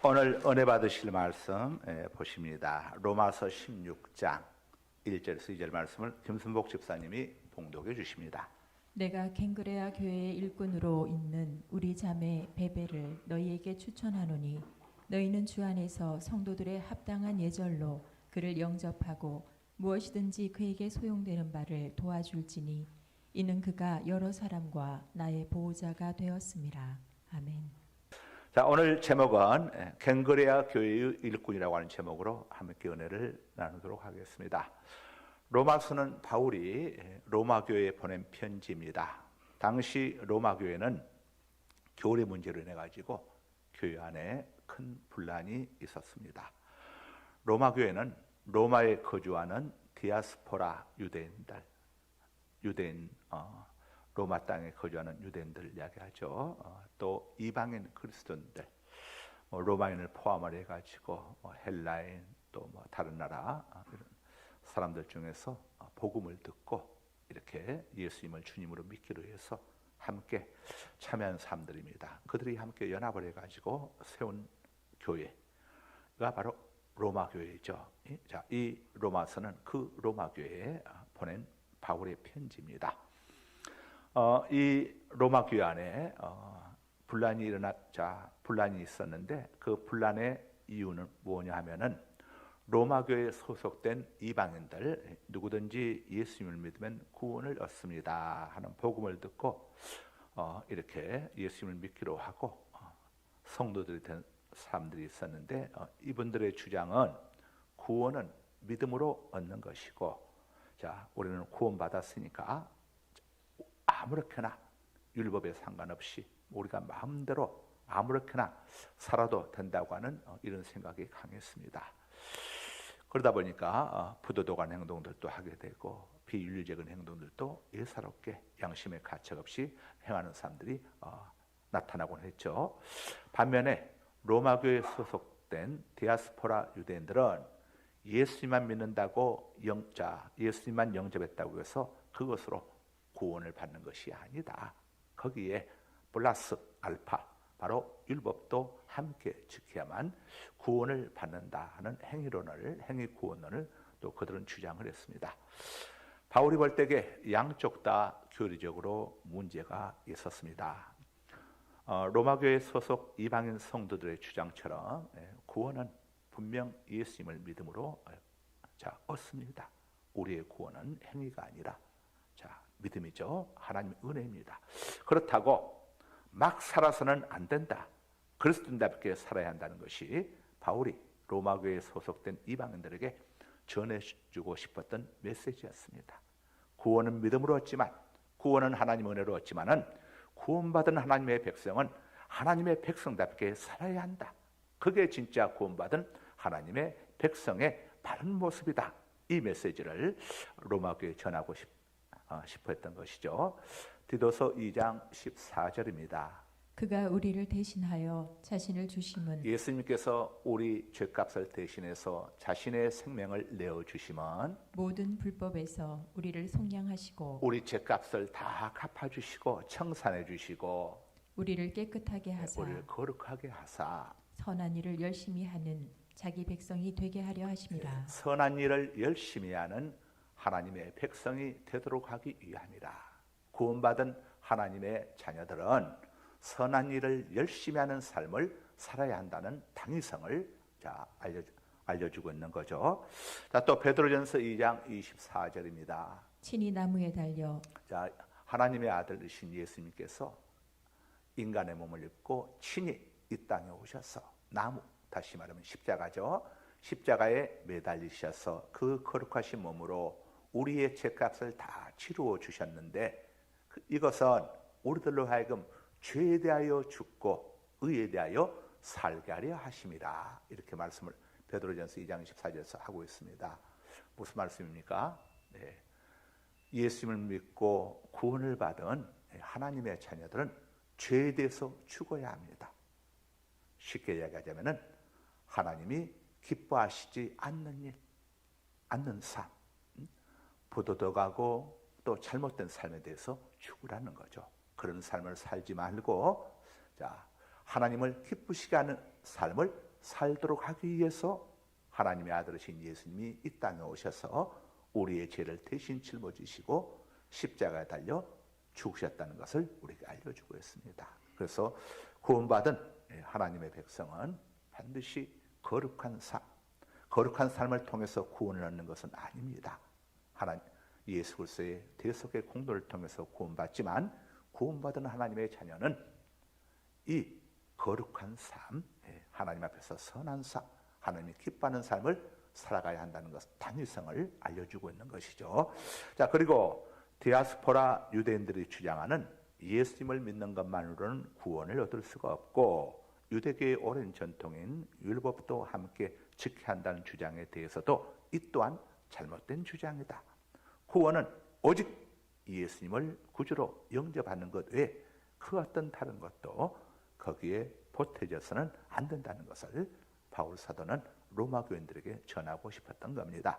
오늘 은혜 받으실 말씀 보십니다. 로마서 16장 1절에서 2절 말씀을 김순복 집사님이 봉독해 주십니다. 내가 갱그레아 교회의 일꾼으로 있는 우리 자매 베베를 너희에게 추천하노니 너희는 주 안에서 성도들의 합당한 예절로 그를 영접하고 무엇이든지 그에게 소용되는 바를 도와줄지니 이는 그가 여러 사람과 나의 보호자가 되었음이라. 아멘. 자, 오늘 제목은 갱그레아 교회의 일꾼이라고 하는 제목으로 함께 은혜를 나누도록 하겠습니다. 로마서는 바울이 로마 교회에 보낸 편지입니다. 당시 로마 교회는 교리 문제로 인해 가지고 교회 안에 큰 분란이 있었습니다. 로마 교회는 로마에 거주하는 디아스포라 유대인 로마 땅에 거주하는 유대인들 이야기하죠. 또 이방인 그리스도인들, 로마인을 포함을 해가지고 헬라인 또 다른 나라 이런 사람들 중에서 복음을 듣고 이렇게 예수님을 주님으로 믿기로 해서 함께 참여한 사람들입니다. 그들이 함께 연합을 해가지고 세운 교회가 바로 로마 교회죠. 자, 이 로마서는 그 로마 교회에 보낸 바울의 편지입니다. 이 로마 교회 안에 분란이 있었는데 그 분란의 이유는 뭐냐 하면은 로마 교회에 소속된 이방인들 누구든지 예수님을 믿으면 구원을 얻습니다 하는 복음을 듣고 이렇게 예수님을 믿기로 하고 성도들이 된 사람들이 있었는데 이분들의 주장은 구원은 믿음으로 얻는 것이고, 자, 우리는 구원받았으니까 아무렇게나 율법에 상관없이 우리가 마음대로 아무렇게나 살아도 된다고 하는 이런 생각이 강했습니다. 그러다 보니까 부도덕한 행동들도 하게 되고 비윤리적인 행동들도 예사롭게 양심의 가책 없이 행하는 사람들이 나타나곤 했죠. 반면에 로마 교회에 소속된 디아스포라 유대인들은 예수님만 믿는다고 예수님만 영접했다고 해서 그것으로 구원을 받는 것이 아니다. 거기에 플러스 알파, 바로 율법도 함께 지켜야만 구원을 받는다 하는 행위 구원론을 또 그들은 주장을 했습니다. 바울이 볼 때에 양쪽 다 교리적으로 문제가 있었습니다. 로마 교회 소속 이방인 성도들의 주장처럼 구원은 분명 예수님을 믿음으로 얻습니다. 우리의 구원은 행위가 아니라 믿음이죠. 하나님의 은혜입니다. 그렇다고 막 살아서는 안 된다. 그리스도인답게 살아야 한다는 것이 바울이 로마 교회에 소속된 이방인들에게 전해주고 싶었던 메시지였습니다. 구원은 믿음으로 얻지만, 구원은 하나님의 은혜로 얻지만은 구원받은 하나님의 백성은 하나님의 백성답게 살아야 한다. 그게 진짜 구원받은 하나님의 백성의 바른 모습이다. 이 메시지를 로마 교회에 전하고 싶어 했던 것이죠. 디도서 2장 14절입니다. 그가 우리를 대신하여 자신을 주심은, 예수님께서 우리 죄값을 대신해서 자신의 생명을 내어주심은 모든 불법에서 우리를 속량하시고 우리 죄값을 다 갚아주시고 청산해 주시고 우리를 깨끗하게 하사 우리를 거룩하게 하사 선한 일을 열심히 하는 자기 백성이 되게 하려 하심이라. 선한 일을 열심히 하는 하나님의 백성이 되도록 하기 위함이라. 구원받은 하나님의 자녀들은 선한 일을 열심히 하는 삶을 살아야 한다는 당위성을 알려주고 있는 거죠. 자, 또 베드로전서 2장 24절입니다. 친히 나무에 달려 하나님의 아들이신 예수님께서 인간의 몸을 입고 친히 이 땅에 오셔서 다시 말하면 십자가죠. 십자가에 매달리셔서 그 거룩하신 몸으로 우리의 죄값을 다 치루어 주셨는데 이것은 우리들로 하여금 죄에 대하여 죽고 의에 대하여 살게 하려 하심이라. 이렇게 말씀을 베드로전서 2장 24절에서 하고 있습니다. 무슨 말씀입니까? 네. 예수님을 믿고 구원을 받은 하나님의 자녀들은 죄에 대해서 죽어야 합니다. 쉽게 이야기하자면 하나님이 기뻐하시지 않는 삶, 부도덕하고 또 잘못된 삶에 대해서 죽으라는 거죠. 그런 삶을 살지 말고 하나님을 기쁘시게 하는 삶을 살도록 하기 위해서 하나님의 아들이신 예수님이 이 땅에 오셔서 우리의 죄를 대신 짊어지시고 십자가에 달려 죽으셨다는 것을 우리에게 알려주고 있습니다. 그래서 구원받은 하나님의 백성은 반드시 거룩한 삶을 통해서 구원을 얻는 것은 아닙니다. 하나님 예수 그리스도의 대속의 공로를 통해서 구원받지만 구원받은 하나님의 자녀는 이 거룩한 삶, 하나님 앞에서 선한 삶, 하나님이 기뻐하는 삶을 살아가야 한다는 것, 당위성을 알려주고 있는 것이죠. 자, 그리고 디아스포라 유대인들이 주장하는 예수님을 믿는 것만으로는 구원을 얻을 수가 없고 유대교의 오랜 전통인 율법도 함께 지켜야 한다는 주장에 대해서도 이 또한 잘못된 주장이다. 구원은 오직 예수님을 구주로 영접하는 것 외에 그 어떤 다른 것도 거기에 보태져서는 안 된다는 것을 바울 사도는 로마 교인들에게 전하고 싶었던 겁니다.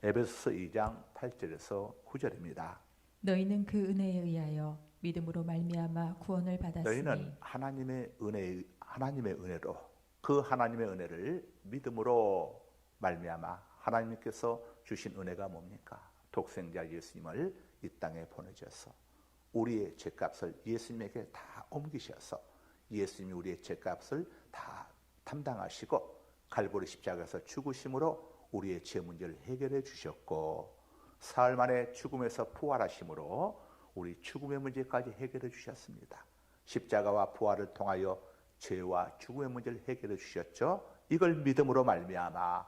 에베소서 2장 8절에서 9절입니다. 너희는 그 은혜에 의하여 믿음으로 말미암아 구원을 받았으니 너희는 하나님의 은혜로 그 하나님의 은혜를 믿음으로 말미암아 하나님께서 주신 은혜가 뭡니까? 독생자 예수님을 이 땅에 보내셔서 우리의 죄값을 예수님에게 다 옮기셔서 예수님이 우리의 죄값을 다 담당하시고 갈보리 십자가에서 죽으심으로 우리의 죄 문제를 해결해 주셨고 사흘 만에 죽음에서 부활하심으로 우리 죽음의 문제까지 해결해 주셨습니다. 십자가와 부활을 통하여 죄와 죽음의 문제를 해결해 주셨죠. 이걸 믿음으로 말미암아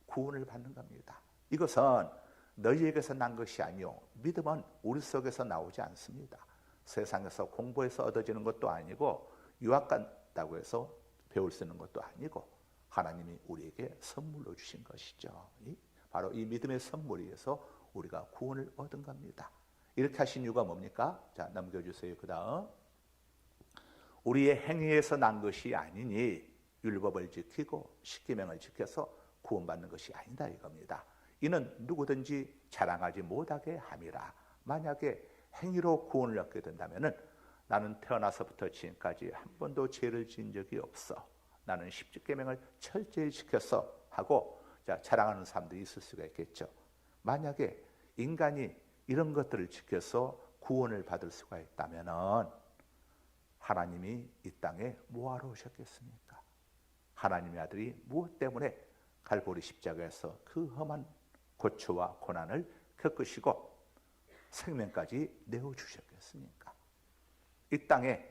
구원을 받는 겁니다. 이것은 너희에게서 난 것이 아니요 믿음은 우리 속에서 나오지 않습니다. 세상에서 공부해서 얻어지는 것도 아니고 유학 간다고 해서 배울 수 있는 것도 아니고 하나님이 우리에게 선물로 주신 것이죠. 바로 이 믿음의 선물에 의해서 우리가 구원을 얻은 겁니다. 이렇게 하신 이유가 뭡니까? 자, 넘겨주세요. 그 다음 우리의 행위에서 난 것이 아니니 율법을 지키고 십계명을 지켜서 구원받는 것이 아니다 이겁니다. 이는 누구든지 자랑하지 못하게 함이라. 만약에 행위로 구원을 얻게 된다면 나는 태어나서부터 지금까지 한 번도 죄를 지은 적이 없어. 나는 십계명을 철저히 지켜서 하고 자랑하는 사람들이 있을 수가 있겠죠. 만약에 인간이 이런 것들을 지켜서 구원을 받을 수가 있다면 하나님이 이 땅에 뭐하러 오셨겠습니까? 하나님의 아들이 무엇 때문에 갈보리 십자가에서 그 험한 고초와 고난을 겪으시고 생명까지 내어주셨겠습니까? 이 땅에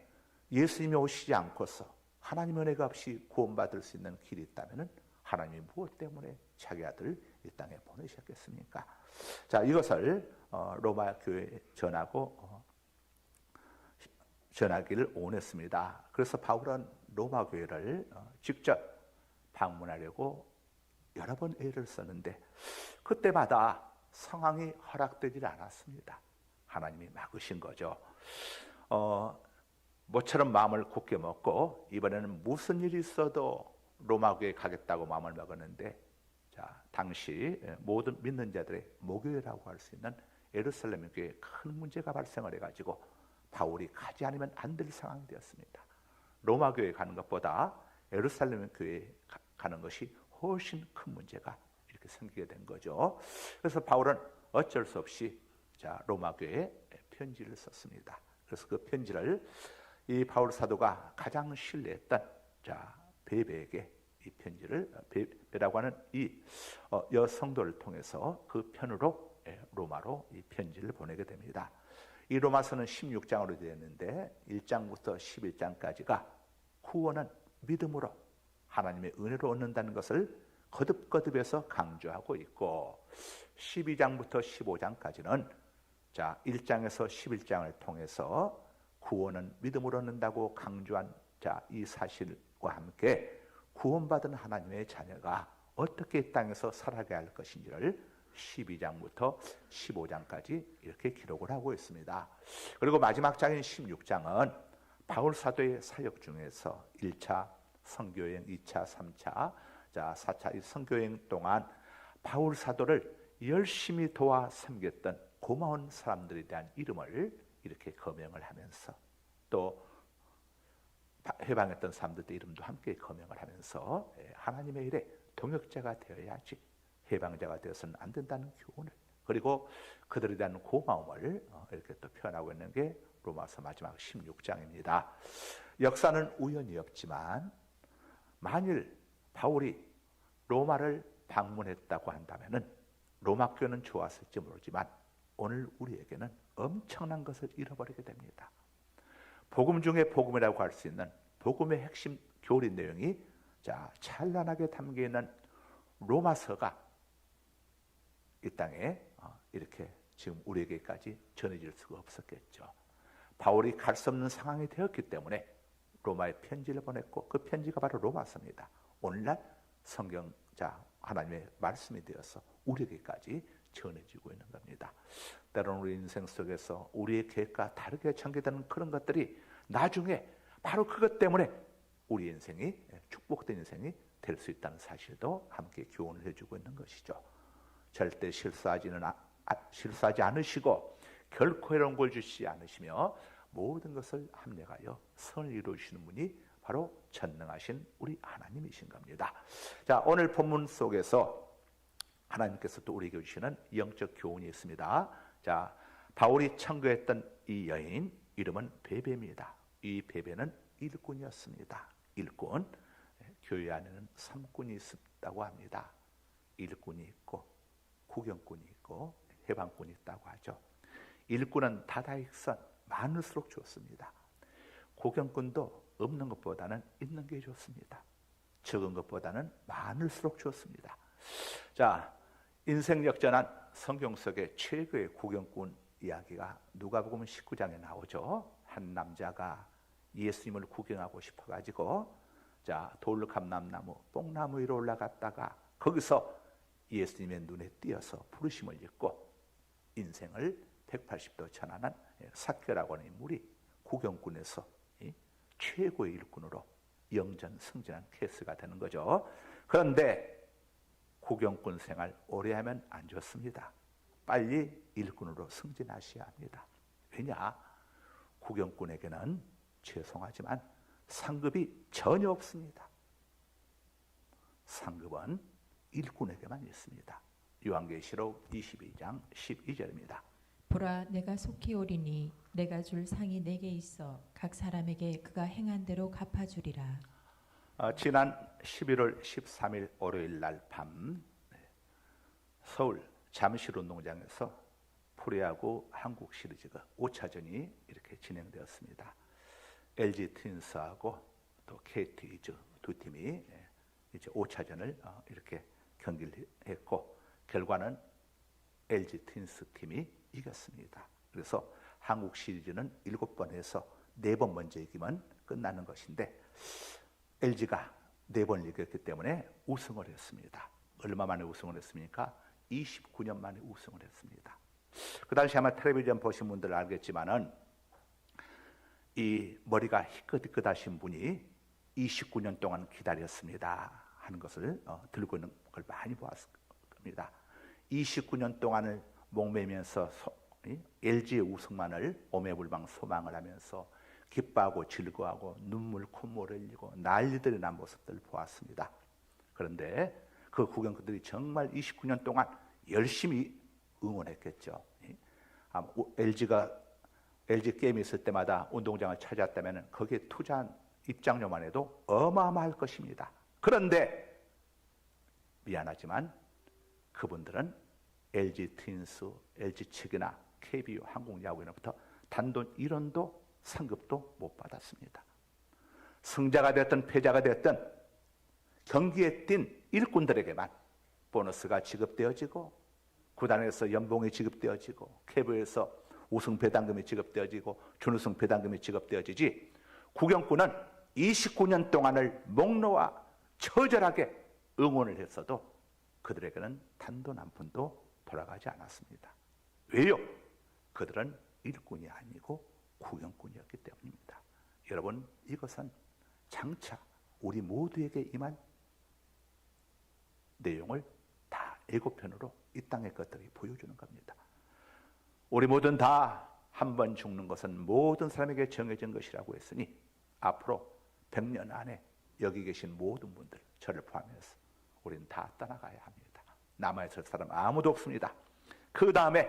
예수님이 오시지 않고서 하나님의 은혜가 없이 구원받을 수 있는 길이 있다면 하나님이 무엇 때문에 자기 아들을 이 땅에 보내셨겠습니까? 자, 이것을 로마 교회에 전하기를 원했습니다. 그래서 바울은 로마 교회를 직접 방문하려고 여러 번 애를 썼는데 그때마다 상황이 허락되질 않았습니다. 하나님이 막으신 거죠. 모처럼 마음을 굳게 먹고 이번에는 무슨 일이 있어도 로마 교회에 가겠다고 마음을 먹었는데 당시 모든 믿는 자들의 모교회라고 할 수 있는 예루살렘 교회에 큰 문제가 발생을 해가지고 바울이 가지 않으면 안 될 상황이 되었습니다. 로마 교회에 가는 것보다 예루살렘 교회에 가는 것이 훨씬 큰 문제가 이렇게 생기게 된 거죠. 그래서 바울은 어쩔 수 없이 로마 교회에 편지를 썼습니다. 그래서 그 편지를 이 바울 사도가 가장 신뢰했던 베베에게 이 편지를 베베라고 하는 이 여성도를 통해서 그 편으로 로마로 이 편지를 보내게 됩니다. 이 로마서는 16장으로 되었는데 1장부터 11장까지가 구원은 믿음으로 하나님의 은혜로 얻는다는 것을 거듭거듭해서 강조하고 있고 12장부터 15장까지는 1장에서 11장을 통해서 구원은 믿음으로 얻는다고 강조한 이 사실과 함께 구원받은 하나님의 자녀가 어떻게 이 땅에서 살아가야 할 것인지를 12장부터 15장까지 이렇게 기록을 하고 있습니다. 그리고 마지막 장인 16장은 바울 사도의 사역 중에서 1차 선교여행, 2차, 3차, 4차 이 선교여행 동안 바울 사도를 열심히 도와 섬겼던 고마운 사람들에 대한 이름을 이렇게 거명을 하면서 또 해방했던 사람들의 이름도 함께 거명을 하면서 하나님의 일에 동역자가 되어야지 해방자가 되어서는 안 된다는 교훈을, 그리고 그들에 대한 고마움을 이렇게 또 표현하고 있는 게 로마서 마지막 16장입니다. 역사는 우연이 없지만 만일 바울이 로마를 방문했다고 한다면은 로마 교회는 좋았을지 모르지만 오늘 우리에게는 엄청난 것을 잃어버리게 됩니다. 복음 중에 복음이라고 할 수 있는 복음의 핵심 교리 내용이 찬란하게 담겨 있는 로마서가 이 땅에 이렇게 지금 우리에게까지 전해질 수가 없었겠죠. 바울이 갈 수 없는 상황이 되었기 때문에 로마에 편지를 보냈고 그 편지가 바로 로마서입니다. 오늘날 성경자 하나님의 말씀이 되어서 우리에게까지 전해지고 있는 겁니다. 때로는 우리 인생 속에서 우리의 계획과 다르게 전개되는 그런 것들이 나중에 바로 그것 때문에 우리 인생이 축복된 인생이 될 수 있다는 사실도 함께 교훈을 해주고 있는 것이죠. 절대 실수하지 않으시고 결코 해로운 걸 주시지 않으시며 모든 것을 합력하여 선을 이루시는 분이 바로 전능하신 우리 하나님이신 겁니다. 자, 오늘 본문 속에서 하나님께서 또 우리에게 주시는 영적 교훈이 있습니다. 자, 바울이 청구했던 이 여인 이름은 베베입니다. 이 베베는 일꾼이었습니다. 일꾼, 교회 안에는 3군이 있다고 합니다. 일꾼이 있고 구경꾼이 있고 해방꾼이 있다고 하죠. 일꾼은 다다익선, 많을수록 좋습니다. 구경꾼도 없는 것보다는 있는 게 좋습니다. 적은 것보다는 많을수록 좋습니다. 자, 인생 역전한 성경 속의 최고의 구경꾼 이야기가 누가복음 19장에 나오죠. 한 남자가 예수님을 구경하고 싶어가지고 돌감람나무, 뽕나무 위로 올라갔다가 거기서 예수님의 눈에 띄어서 부르심을 읽고 인생을 180도 전환한 삭개라고 하는 인물이 구경꾼에서 최고의 일꾼으로 영전 승진한 케이스가 되는 거죠. 그런데 구경꾼 생활 오래 하면 안 좋습니다. 빨리 일꾼으로 승진하셔야 합니다. 왜냐? 구경꾼에게는 죄송하지만 상급이 전혀 없습니다. 상급은 일꾼에게만 있습니다. 요한계시록 22장 12절입니다. 보라, 내가 속히 오리니 내가 줄 상이 내게 있어 각 사람에게 그가 행한 대로 갚아주리라. 지난 11월 13일 월요일 날 밤 서울 잠실운동장에서 프로야구 한국 시리즈가 5차전이 이렇게 진행되었습니다. LG 트윈스하고 또 KT 위즈 두 팀이 이제 5차전을 이렇게 경기를 했고 결과는 LG 트윈스 팀이 이겼습니다. 그래서 한국 시리즈는 7번 해서 4번 먼저 이기면 끝나는 것인데 LG가 4번 이겼기 때문에 우승을 했습니다. 얼마 만에 우승을 했습니까? 29년 만에 우승을 했습니다. 그 당시 아마 텔레비전 보신 분들 알겠지만은 이 머리가 희끗희끗하신 분이 29년 동안 기다렸습니다 하는 것을 들고 있는 걸 많이 보았을 겁니다. 29년 동안을 목매면서 LG의 우승만을 오매불망 소망을 하면서 기뻐하고 즐거워하고 눈물 콧물을 흘리고 난리들이 난 모습들을 보았습니다. 그런데 그 구경꾼들이 정말 29년 동안 열심히 응원했겠죠. LG 게임이 있을 때마다 운동장을 찾았다면 거기에 투자한 입장료만 해도 어마어마할 것입니다. 그런데 미안하지만 그분들은 LG 트윈스, LG 측이나 KBO 한국야구인으로부터 단돈 1원도 상급도 못 받았습니다. 승자가 됐든 패자가 됐든 경기에 뛴 일꾼들에게만 보너스가 지급되어지고 구단에서 연봉이 지급되어지고 KBO에서 우승 배당금이 지급되어지고 준우승 배당금이 지급되어지지 구경꾼은 29년 동안을 목 놓아 처절하게 응원을 했어도 그들에게는 단돈 한 푼도 돌아가지 않았습니다. 왜요? 그들은 일꾼이 아니고 구경꾼이었기 때문입니다. 여러분, 이것은 장차 우리 모두에게 임한 내용을 다 예고편으로 이 땅의 것들이 보여주는 겁니다. 우리 모든 다 한 번 죽는 것은 모든 사람에게 정해진 것이라고 했으니 앞으로 100년 안에 여기 계신 모든 분들, 저를 포함해서 우리는 다 떠나가야 합니다. 남아있을 사람 아무도 없습니다. 그 다음에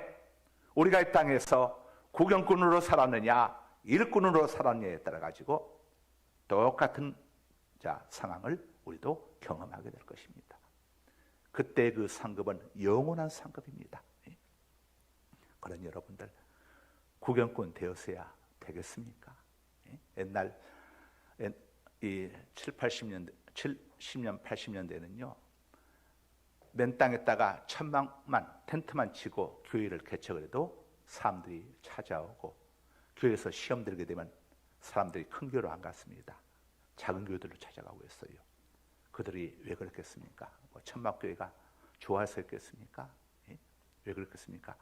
우리가 이 땅에서 구경꾼으로 살았느냐 일꾼으로 살았느냐에 따라 가지고 똑같은 상황을 우리도 경험하게 될 것입니다. 그때 그 상급은 영원한 상급입니다. 그런 여러분들 구경꾼 되었어야 되겠습니까? 옛날 이 70년 80년대는요 맨 땅에다가 천막만 텐트만 치고 교회를 개척을 해도 사람들이 찾아오고 교회에서 시험 들게 되면 사람들이 큰 교회로 안 갔습니다. 작은 교회들로 찾아가고 있어요. 그들이 왜 그렇겠습니까? 천막교회가 좋아서였겠습니까? 왜 그렇겠습니까?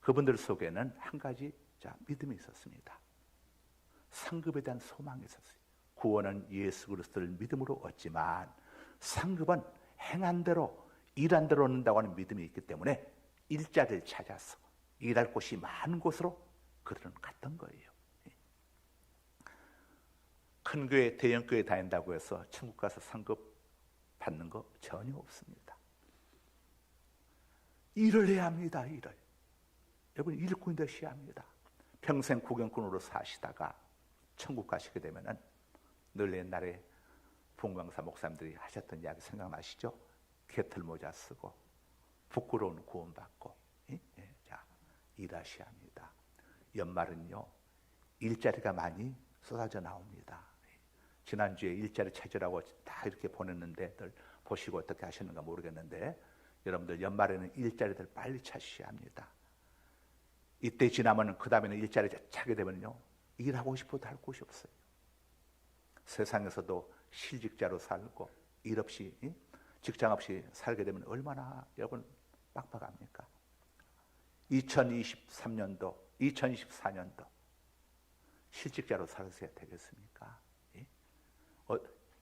그분들 속에는 한 가지 믿음이 있었습니다. 상급에 대한 소망이 있었어요. 구원은 예수 그리스도를 믿음으로 얻지만 상급은 행한 대로 일한 대로 얻는다고 하는 믿음이 있기 때문에 일자리를 찾아서 일할 곳이 많은 곳으로 그들은 갔던 거예요. 큰 교회, 대형 교회 다닌다고 해서 천국 가서 상급 받는 거 전혀 없습니다. 일을 해야 합니다. 일을. 여러분 일꾼이 되셔야 합니다. 평생 구경꾼으로 사시다가 천국 가시게 되면은 늘 옛날에 봉광사 목사님들이 하셨던 이야기 생각나시죠? 개털모자 쓰고 부끄러운 구원받고 자 일하셔야 합니다. 연말은요 일자리가 많이 쏟아져 나옵니다. 지난주에 일자리 찾으라고 다 이렇게 보냈는데 들 보시고 어떻게 하시는가 모르겠는데 여러분들 연말에는 일자리들 빨리 찾으셔야 합니다. 이때 지나면 그 다음에는 일자리 찾게 되면요 일하고 싶어도 할 곳이 없어요. 세상에서도 실직자로 살고 일 없이 직장 없이 살게 되면 얼마나 여러분 빡빡합니까? 2023년도 2024년도 실직자로 살아서야 되겠습니까?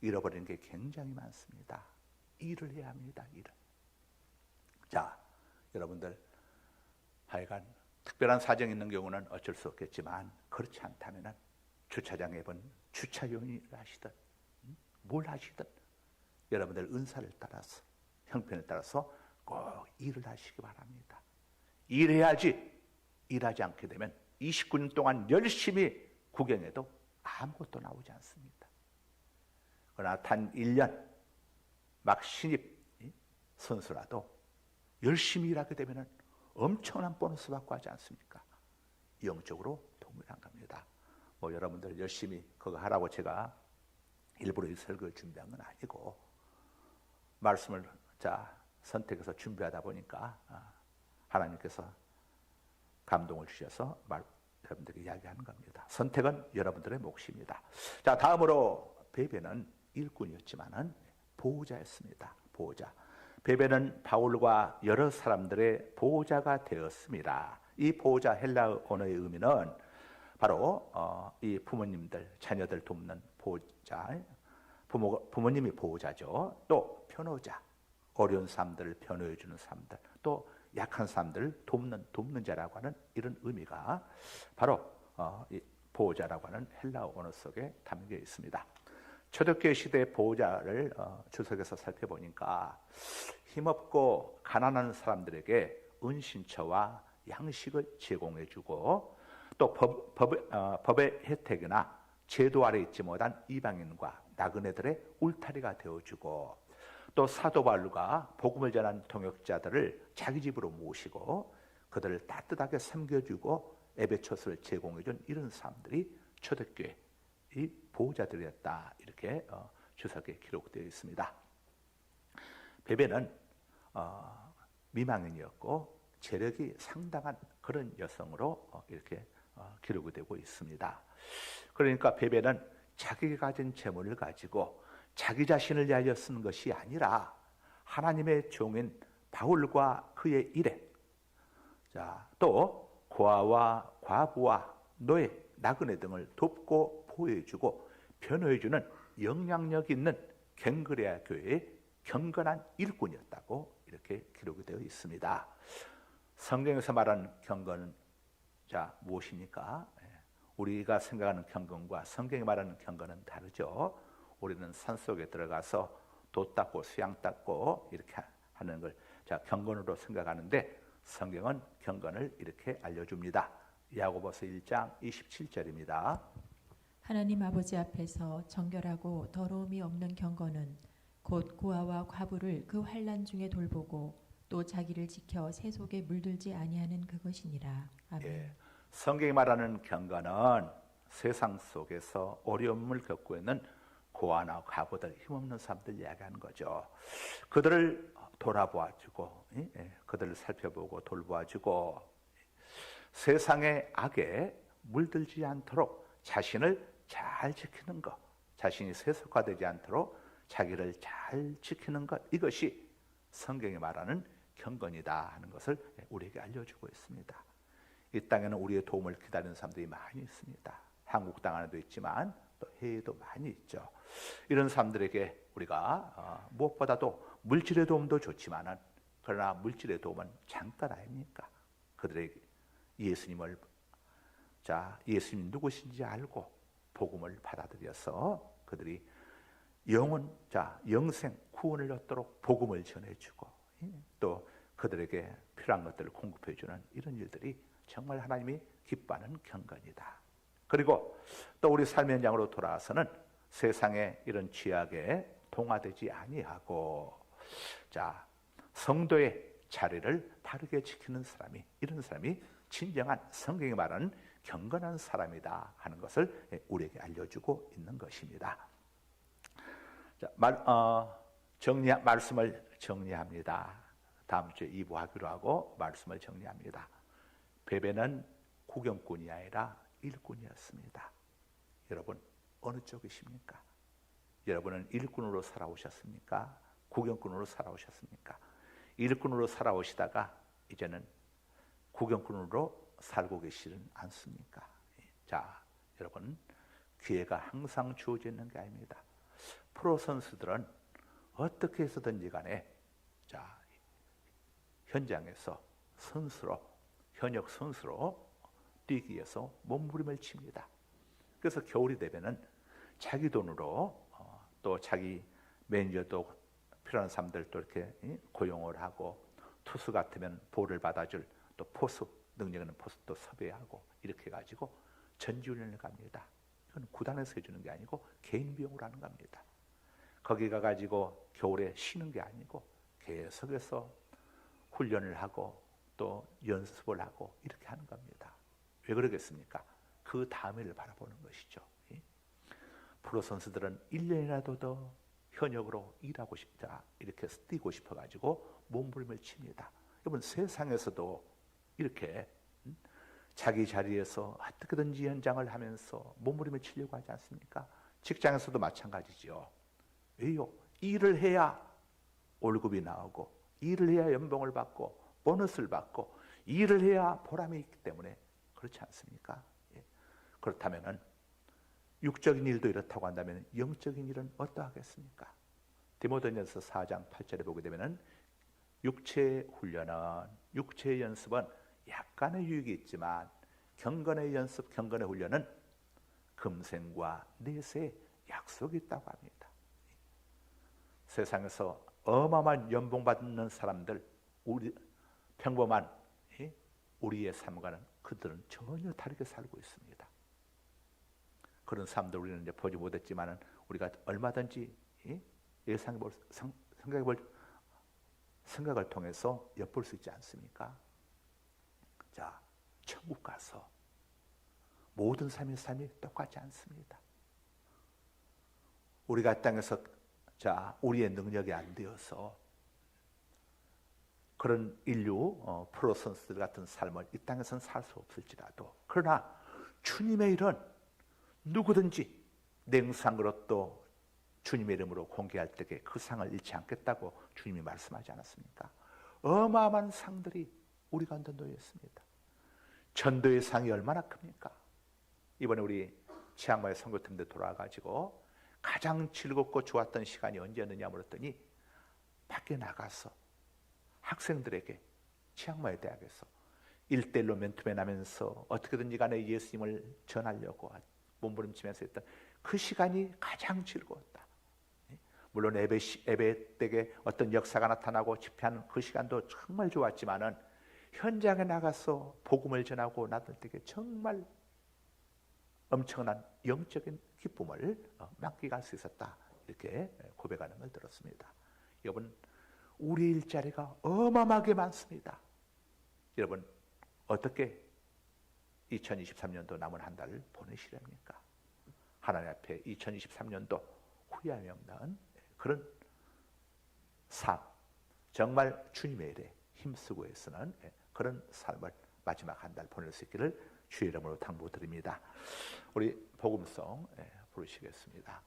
잃어버리는 게 굉장히 많습니다. 일을 해야 합니다. 일을. 자, 여러분들 하여간 특별한 사정이 있는 경우는 어쩔 수 없겠지만 그렇지 않다면 주차장에 본 주차용인을 하시든 뭘 하시든 여러분들 은사를 따라서 형편에 따라서 꼭 일을 하시기 바랍니다. 일해야지 일하지 않게 되면 29년 동안 열심히 구경해도 아무것도 나오지 않습니다. 그러나 단 1년 막 신입 선수라도 열심히 일하게 되면 엄청난 보너스 받고 하지 않습니까? 영적으로 동일한 겁니다. 여러분들 열심히 그거 하라고 제가 일부러 이 설교를 준비한 건 아니고 말씀을 선택해서 준비하다 보니까 하나님께서 감동을 주셔서 여러분들에게 이야기하는 겁니다. 선택은 여러분들의 몫입니다. 자, 다음으로 베베는 일꾼이었지만은 보호자였습니다. 보호자. 베베는 바울과 여러 사람들의 보호자가 되었습니다. 이 보호자 헬라어 언어의 의미는 바로 이 부모님들, 자녀들 돕는 보호자, 부모님이 보호자죠. 또 변호자, 어려운 사람들을 변호해주는 사람들, 또 약한 사람들을 돕는 자라고 하는 이런 의미가 바로 이 보호자라고 하는 헬라어 언어 속에 담겨 있습니다. 초대교회 시대의 보호자를 주석에서 살펴보니까 힘없고 가난한 사람들에게 은신처와 양식을 제공해주고 또 법의 혜택이나 제도 아래 있지 못한 이방인과 나그네들의 울타리가 되어주고 또 사도 바울과 복음을 전한 동역자들을 자기 집으로 모시고 그들을 따뜻하게 섬겨주고 에베초스를 제공해준 이런 사람들이 초대교회 이 보호자들이었다 이렇게 주석에 기록되어 있습니다. 베베는 미망인이었고 재력이 상당한 그런 여성으로 이렇게 기록이 되고 있습니다. 그러니까 베베는 자기가 가진 재물을 가지고 자기 자신을 위하여 쓰는 것이 아니라 하나님의 종인 바울과 그의 일에 또 고아와 과부와 노예, 나그네 등을 돕고 보호해주고 변호해주는 영향력 있는 갱그레아 교회의 경건한 일꾼이었다고 이렇게 기록이 되어 있습니다. 성경에서 말하는 경건은 무엇입니까? 우리가 생각하는 경건과 성경이 말하는 경건은 다르죠. 우리는 산속에 들어가서 돛 닦고 수양 닦고 이렇게 하는 걸 경건으로 생각하는데, 성경은 경건을 이렇게 알려줍니다. 야고보서 1장 27절입니다. 하나님 아버지 앞에서 정결하고 더러움이 없는 경건은 곧 고아와 과부를 그 환난 중에 돌보고 또 자기를 지켜 새 속에 물들지 아니하는 그것이니라. 아멘. 예, 성경이 말하는 경건은 세상 속에서 어려움을 겪고 있는 고아나 과부들, 힘없는 사람들 이야기하는 거죠. 그들을 돌아보아주고, 그들을 살펴보고 돌보아주고, 세상의 악에 물들지 않도록 자신을 잘 지키는 것, 자신이 세속화되지 않도록 자기를 잘 지키는 것, 이것이 성경이 말하는 경건이다 하는 것을 우리에게 알려주고 있습니다. 이 땅에는 우리의 도움을 기다리는 사람들이 많이 있습니다. 한국 땅 안에도 있지만 또 해외에도 많이 있죠. 이런 사람들에게 우리가 무엇보다도 물질의 도움도 좋지만은, 그러나 물질의 도움은 잠깐 아닙니까? 그들에게 예수님이 누구신지 알고 복음을 받아들여서 그들이 영생, 구원을 얻도록 복음을 전해주고, 또 그들에게 필요한 것들을 공급해주는 이런 일들이 정말 하나님이 기뻐하는 경건이다. 그리고 또 우리 삶의 현장으로 돌아와서는 세상의 이런 죄악에 동화되지 아니하고, 성도의 자리를 바르게 지키는 사람이, 이런 사람이 진정한 성경이 말하는 경건한 사람이다 하는 것을 우리에게 알려주고 있는 것입니다. 말씀을 정리합니다. 다음 주에 2부 하기로 하고 말씀을 정리합니다. 베베는 구경꾼이 아니라 일꾼이었습니다. 여러분 어느 쪽이십니까? 여러분은 일꾼으로 살아오셨습니까? 구경꾼으로 살아오셨습니까? 일꾼으로 살아오시다가 이제는 구경꾼으로 살고 계시는 않습니까? 여러분 기회가 항상 주어져 있는 게 아닙니다. 프로 선수들은 어떻게 해서든지 간에 현장에서 현역 선수로 뛰기 위해서 몸부림을 칩니다. 그래서 겨울이 되면은 자기 돈으로 또 자기 매니저도 필요한 사람들도 이렇게 고용을 하고, 투수 같으면 볼을 받아줄 또 포수, 능력 있는 포수도 섭외하고, 이렇게 해가지고 전지훈련을 갑니다. 이건 구단에서 해주는 게 아니고 개인 비용으로 하는 겁니다. 거기 가가지고 겨울에 쉬는 게 아니고 계속해서 훈련을 하고 또 연습을 하고 이렇게 하는 겁니다. 왜 그러겠습니까? 그 다음해를 바라보는 것이죠. 프로 선수들은 1년이라도 더 현역으로 일하고 싶다, 이렇게 뛰고 싶어가지고 몸부림을 칩니다. 여러분 세상에서도 이렇게 자기 자리에서 어떻게든지 연장을 하면서 몸부림을 치려고 하지 않습니까? 직장에서도 마찬가지죠. 왜요? 일을 해야 월급이 나오고, 일을 해야 연봉을 받고 보너스를 받고, 일을 해야 보람이 있기 때문에 그렇지 않습니까? 그렇다면은 육적인 일도 이렇다고 한다면 영적인 일은 어떠하겠습니까? 디모데전서 4장 8절에 보게 되면은 육체의 훈련은, 육체의 연습은 약간의 유익이 있지만 경건의 연습, 경건의 훈련은 금생과 내세의 약속이 있다고 합니다. 세상에서 어마어마한 연봉 받는 사람들, 평범한 우리의 삶과는 그들은 전혀 다르게 살고 있습니다. 그런 사람들 우리는 이제 보지 못했지만은 우리가 얼마든지 생각을 통해서 엿볼 수 있지 않습니까? 천국 가서 모든 삶이 똑같지 않습니다. 우리가 땅에서 우리의 능력이 안 되어서 그런 인류 프로 선수들 같은 삶을 이 땅에서는 살 수 없을지라도, 그러나 주님의 일은 누구든지 냉수한 그릇도 주님의 이름으로 공개할 때에 그 상을 잃지 않겠다고 주님이 말씀하지 않았습니까? 어마어마한 상들이 우리 가운데 놓여 있습니다. 전도의 상이 얼마나 큽니까? 이번에 우리 치앙마이 선교팀대 돌아와가지고 가장 즐겁고 좋았던 시간이 언제였느냐 물었더니 밖에 나가서 학생들에게 치앙마이 대학에서 1대1로 맨투맨하면서 어떻게든지 간에 예수님을 전하려고 몸부림치면서 했던 그 시간이 가장 즐거웠다. 물론 예배 때에 어떤 역사가 나타나고 집회하는 그 시간도 정말 좋았지만은 현장에 나가서 복음을 전하고 나들 때에 정말 엄청난 영적인 기쁨을 만끽할 수 있었다. 이렇게 고백하는 걸 들었습니다. 여러분, 우리 일자리가 어마어마하게 많습니다. 여러분, 어떻게 2023년도 남은 한 달을 보내시렵니까? 하나님 앞에 2023년도 후회하며 없는 그런 삶, 정말 주님의 일에 힘쓰고 애쓰는 그런 삶을 마지막 한 달 보낼 수 있기를 주의 이름으로 당부드립니다. 우리 복음송 부르시겠습니다.